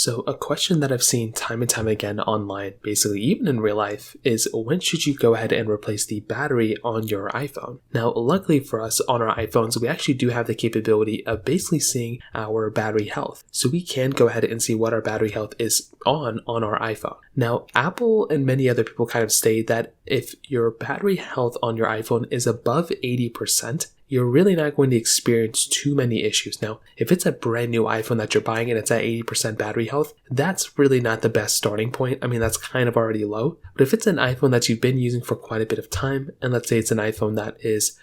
So a question that I've seen time and time again online, basically even in real life, is when should you go ahead and replace the battery on your iPhone? Now, luckily for us on our iPhones, we actually do have the capability of basically seeing our battery health. So we can go ahead and see what our battery health is on our iPhone. Now, Apple and many other people kind of state that if your battery health on your iPhone is above 80%, you're really not going to experience too many issues. Now, if it's a brand new iPhone that you're buying and it's at 80% battery health, that's really not the best starting point. I mean, that's kind of already low. But if it's an iPhone that you've been using for quite a bit of time, and let's say it's an iPhone that is,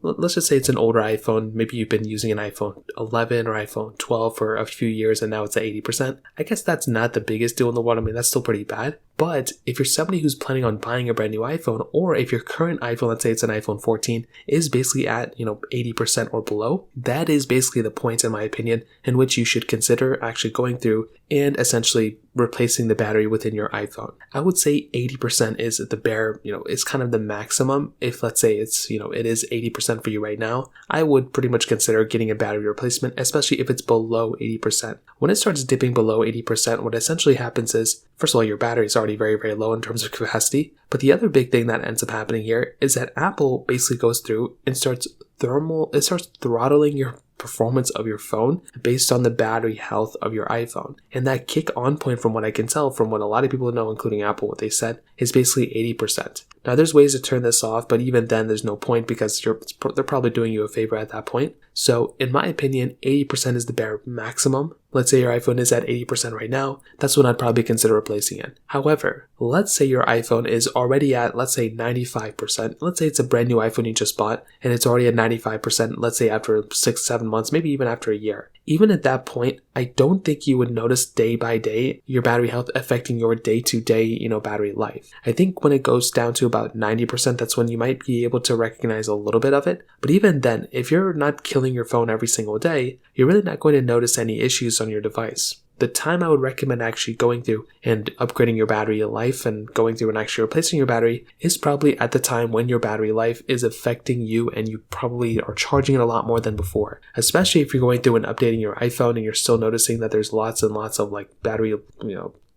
let's just say it's an older iPhone, maybe you've been using an iPhone 11 or iPhone 12 for a few years and now it's at 80%, I guess that's not the biggest deal in the world. I mean, that's still pretty bad. But if you're somebody who's planning on buying a brand new iPhone, or if your current iPhone, let's say it's an iPhone 14, is basically at, 80% or below, that is basically the point, in my opinion, in which you should consider actually going through and essentially replacing the battery within your iPhone. I would say 80% is the bare, is kind of the maximum. If let's say it's, it is 80% for you right now, I would pretty much consider getting a battery replacement, especially if it's below 80%. When it starts dipping below 80%, what essentially happens is, first of all, your battery is already very, very low in terms of capacity. But the other big thing that ends up happening here is that Apple basically goes through and starts throttling your performance of your phone based on the battery health of your iPhone. And that kick on point, from what I can tell, from what a lot of people know, including Apple, what they said, is basically 80%. Now, there's ways to turn this off, but even then, there's no point because they're probably doing you a favor at that point. So, in my opinion, 80% is the bare maximum. Let's say your iPhone is at 80% right now. That's when I'd probably consider replacing it. However, let's say your iPhone is already at, let's say, 95%. Let's say it's a brand new iPhone you just bought and it's already at 95%, let's say after 6-7 months, maybe even after a year. Even at that point, I don't think you would notice day by day your battery health affecting your day-to-day, battery life. I think when it goes down to about 90%, that's when you might be able to recognize a little bit of it. But even then, if you're not killing your phone every single day, you're really not going to notice any issues on your device. The time I would recommend actually going through and upgrading your battery life and going through and actually replacing your battery is probably at the time when your battery life is affecting you and you probably are charging it a lot more than before. Especially if you're going through and updating your iPhone and you're still noticing that there's lots and lots of battery,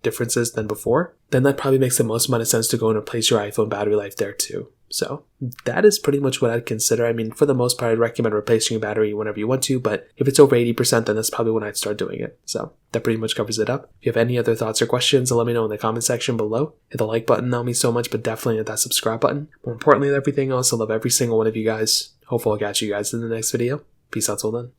differences than before, then that probably makes the most amount of sense to go and replace your iPhone battery life there too. So that is pretty much what I'd consider. I mean, for the most part, I'd recommend replacing your battery whenever you want to, but if it's over 80%, then that's probably when I'd start doing it. So that pretty much covers it up. If you have any other thoughts or questions, let me know in the comment section below. Hit the like button, that would mean so much, but definitely hit that subscribe button. More importantly than everything else, I love every single one of you guys. Hopefully I'll catch you guys in the next video. Peace out till then.